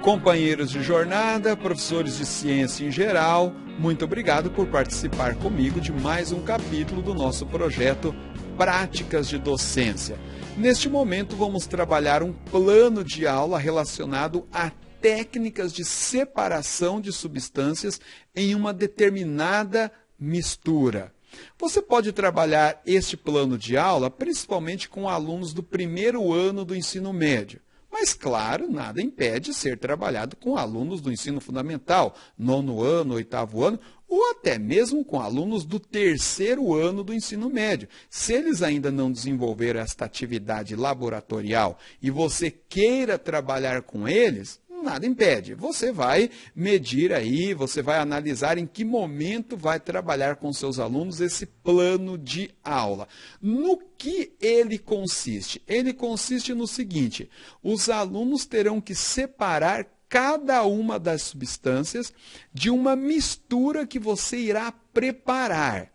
Companheiros de jornada, professores de ciência em geral, muito obrigado por participar comigo de mais um capítulo do nosso projeto Práticas de Docência. Neste momento vamos trabalhar um plano de aula relacionado a técnicas de separação de substâncias em uma determinada mistura. Você pode trabalhar este plano de aula principalmente com alunos do primeiro ano do ensino médio. Mas, claro, nada impede ser trabalhado com alunos do ensino fundamental, nono ano, oitavo ano, ou até mesmo com alunos do terceiro ano do ensino médio. Se eles ainda não desenvolveram esta atividade laboratorial e você queira trabalhar com eles, nada impede. Você vai medir aí, você vai analisar em que momento vai trabalhar com seus alunos esse plano de aula. No que ele consiste? Ele consiste no seguinte: os alunos terão que separar cada uma das substâncias de uma mistura que você irá preparar.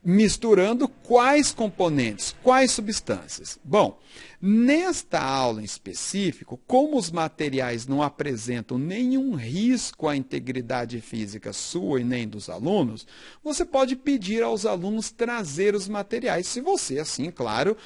Misturando quais componentes, quais substâncias? Bom, nesta aula em específico, como os materiais não apresentam nenhum risco à integridade física sua e nem dos alunos, você pode pedir aos alunos trazer os materiais, se você, assim, claro,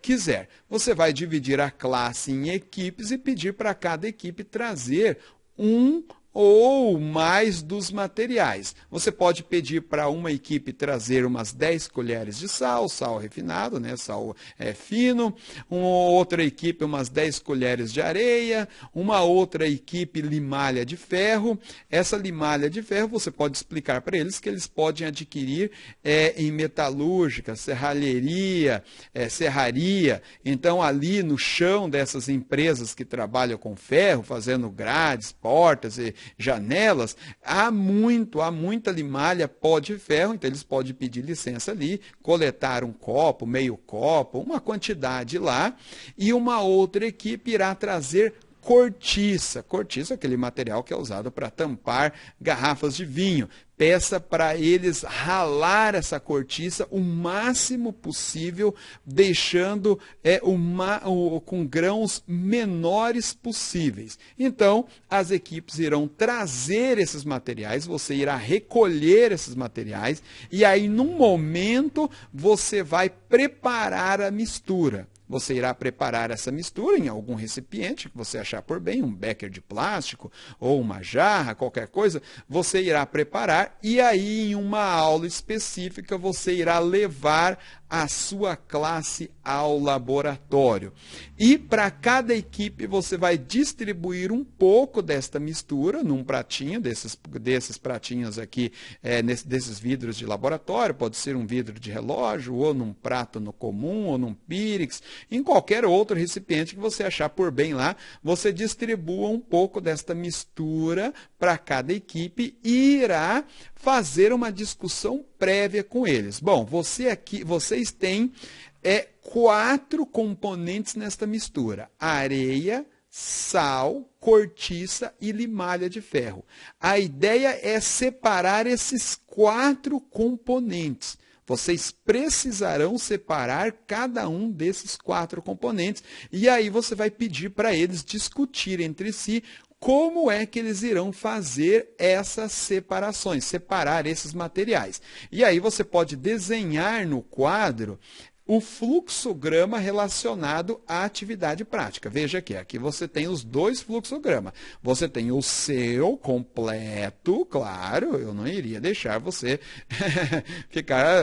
quiser. Você vai dividir a classe em equipes e pedir para cada equipe trazer um ou mais dos materiais. Você pode pedir para uma equipe trazer umas 10 colheres de sal, sal refinado, né? Sal fino, uma outra equipe umas 10 colheres de areia, uma outra equipe limalha de ferro. Essa limalha de ferro você pode explicar para eles que eles podem adquirir em metalúrgica, serralheria, serraria. Então ali no chão dessas empresas que trabalham com ferro, fazendo grades, portas e janelas, há muita limalha, pó de ferro, então eles podem pedir licença ali, coletar um copo, meio copo, uma quantidade lá, e uma outra equipe irá trazer cortiça. Cortiça é aquele material que é usado para tampar garrafas de vinho. Peça para eles ralar essa cortiça o máximo possível, deixando com grãos menores possíveis. Então, as equipes irão trazer esses materiais, você irá recolher esses materiais, e aí, num momento, você vai preparar a mistura. Você irá preparar essa mistura em algum recipiente que você achar por bem, um becker de plástico ou uma jarra, qualquer coisa, você irá preparar e aí em uma aula específica você irá levar a sua classe ao laboratório. E para cada equipe você vai distribuir um pouco desta mistura num pratinho, desses pratinhos aqui, desses vidros de laboratório, pode ser um vidro de relógio, ou num prato no comum, ou num pírix, em qualquer outro recipiente que você achar por bem lá, você distribua um pouco desta mistura para cada equipe e irá fazer uma discussão prévia com eles. Bom, vocês têm 4 componentes nesta mistura: areia, sal, cortiça e limalha de ferro. A ideia é separar esses 4 componentes. Vocês precisarão separar cada um desses 4 componentes e aí você vai pedir para eles discutir entre si como é que eles irão fazer essas separações, separar esses materiais. E aí você pode desenhar no quadro o fluxograma relacionado à atividade prática. Veja aqui você tem os 2 fluxogramas. Você tem o seu completo, claro, eu não iria deixar você ficar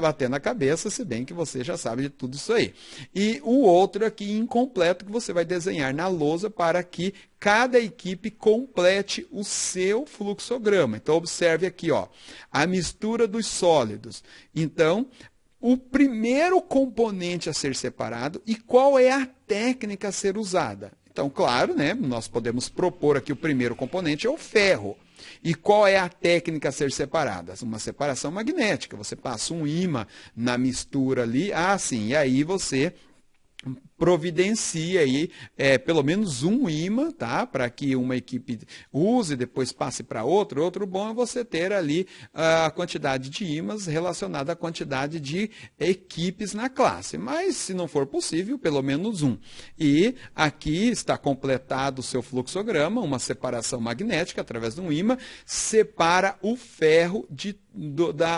batendo a cabeça, se bem que você já sabe de tudo isso aí. E o outro aqui incompleto que você vai desenhar na lousa para que cada equipe complete o seu fluxograma. Então, observe aqui, a mistura dos sólidos. Então, o primeiro componente a ser separado e qual é a técnica a ser usada. Então, claro, né, nós podemos propor aqui o primeiro componente é o ferro. E qual é a técnica a ser separada? Uma separação magnética. Você passa um ímã na mistura ali, sim, e aí você providencia aí pelo menos um ímã, tá? Para que uma equipe use, depois passe para outra. Outro bom é você ter ali a quantidade de ímãs relacionada à quantidade de equipes na classe. Mas, se não for possível, pelo menos um. E aqui está completado o seu fluxograma, uma separação magnética através de um ímã, separa o ferro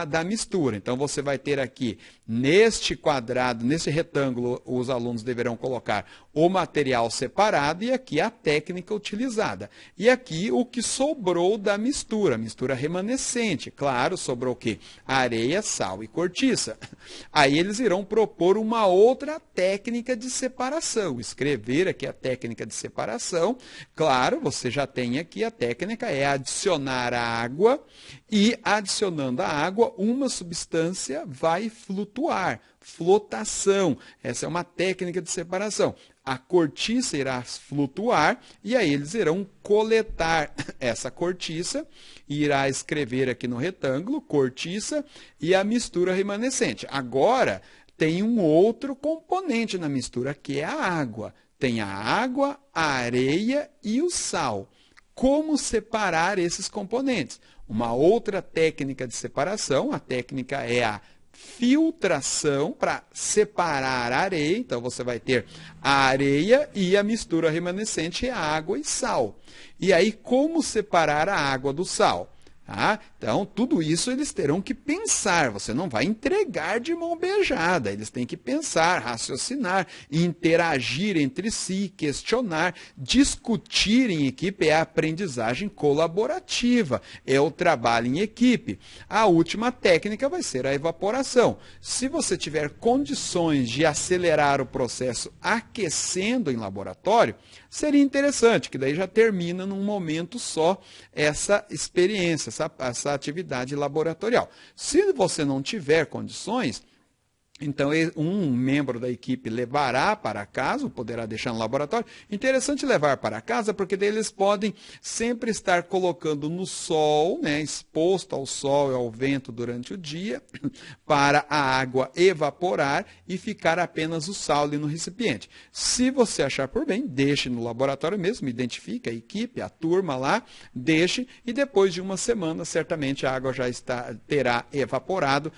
da mistura. Então, você vai ter aqui, neste quadrado, nesse retângulo, os alunos deverão colocar o material separado e aqui a técnica utilizada. E aqui o que sobrou da mistura, mistura remanescente. Claro, sobrou o quê? Areia, sal e cortiça. Aí eles irão propor uma outra técnica de separação. Escrever aqui a técnica de separação. Claro, você já tem aqui a técnica, é adicionar água e adicionando a água, uma substância vai flutuar. Flotação. Essa é uma técnica de separação. A cortiça irá flutuar e aí eles irão coletar essa cortiça e irá escrever aqui no retângulo, cortiça e a mistura remanescente. Agora, tem um outro componente na mistura, que é a água. Tem a água, a areia e o sal. Como separar esses componentes? Uma outra técnica de separação, a técnica é a filtração para separar a areia. Então, você vai ter a areia e a mistura remanescente é água e sal. E aí, como separar a água do sal? Então, tudo isso eles terão que pensar. Você não vai entregar de mão beijada. Eles têm que pensar, raciocinar, interagir entre si, questionar, discutir em equipe. É a aprendizagem colaborativa, é o trabalho em equipe. A última técnica vai ser a evaporação. Se você tiver condições de acelerar o processo aquecendo em laboratório, seria interessante, que daí já termina num momento só essa experiência, essa atividade laboratorial. Se você não tiver condições, então um membro da equipe levará para casa, poderá deixar no laboratório. Interessante levar para casa, porque daí eles podem sempre estar colocando no sol, né, exposto ao sol e ao vento durante o dia, para a água evaporar e ficar apenas o sal ali no recipiente. Se você achar por bem, deixe no laboratório mesmo, identifique a equipe, a turma lá, deixe, e depois de uma semana, certamente a água já terá evaporado,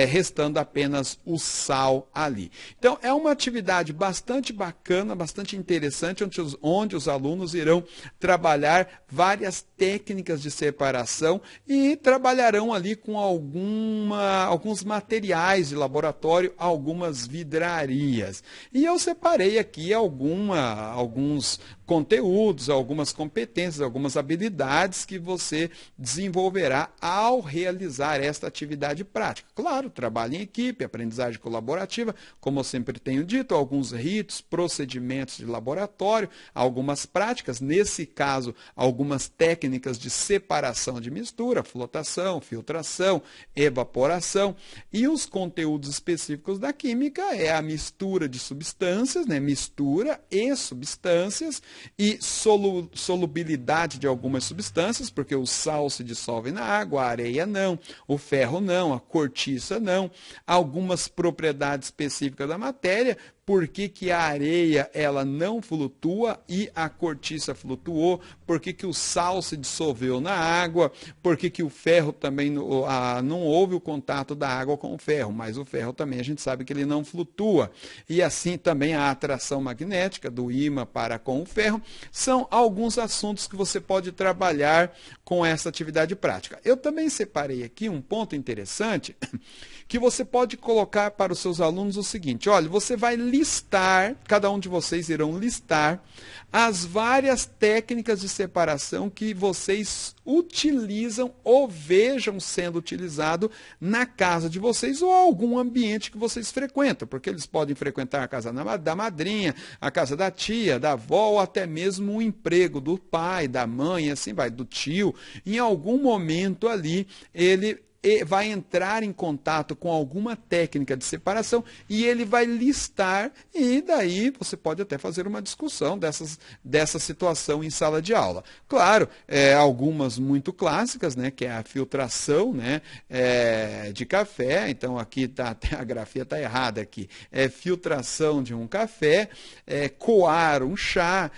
restando apenas o sal ali. Então, é uma atividade bastante bacana, bastante interessante, onde os alunos irão trabalhar várias técnicas de separação e trabalharão ali com alguns materiais de laboratório, algumas vidrarias. E eu separei aqui alguns conteúdos, algumas competências, algumas habilidades que você desenvolverá ao realizar esta atividade prática. Claro, trabalho em equipe, aprendizagem colaborativa, como eu sempre tenho dito, alguns ritos, procedimentos de laboratório, algumas práticas, nesse caso, algumas técnicas de separação de mistura, flotação, filtração, evaporação, e os conteúdos específicos da química é a mistura de substâncias, né? Mistura e substâncias, e solubilidade de algumas substâncias, porque o sal se dissolve na água, a areia não, o ferro não, a cortiça não, algumas propriedades específicas da matéria, por que a areia ela não flutua e a cortiça flutuou, por que o sal se dissolveu na água, por que o ferro também não houve o contato da água com o ferro, mas o ferro também a gente sabe que ele não flutua. E assim também a atração magnética do ímã para com o ferro, são alguns assuntos que você pode trabalhar com essa atividade prática. Eu também separei aqui um ponto interessante, que você pode colocar para os seus alunos o seguinte: olha, você vai listar, cada um de vocês irão listar as várias técnicas de separação que vocês utilizam ou vejam sendo utilizado na casa de vocês ou algum ambiente que vocês frequentam, porque eles podem frequentar a casa da madrinha, a casa da tia, da avó, ou até mesmo o emprego do pai, da mãe, assim vai, do tio. Em algum momento ali, ele vai entrar em contato com alguma técnica de separação e ele vai listar, e daí você pode até fazer uma discussão dessa situação em sala de aula. Claro, algumas muito clássicas, né, que é a filtração, né, de café. Então aqui até a grafia está errada aqui. Filtração de um café, coar um chá,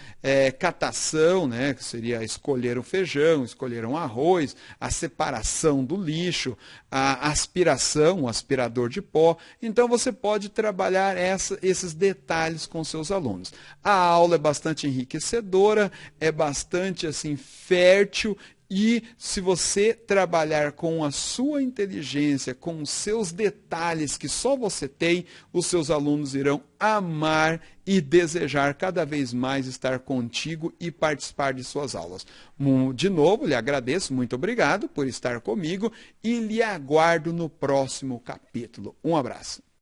catação, né, que seria escolher um feijão, escolher um arroz, a separação do lixo, a aspiração, o aspirador de pó. Então você pode trabalhar esses detalhes com seus alunos. A aula é bastante enriquecedora, é bastante assim fértil. E se você trabalhar com a sua inteligência, com os seus detalhes que só você tem, os seus alunos irão amar e desejar cada vez mais estar contigo e participar de suas aulas. De novo, lhe agradeço, muito obrigado por estar comigo e lhe aguardo no próximo capítulo. Um abraço.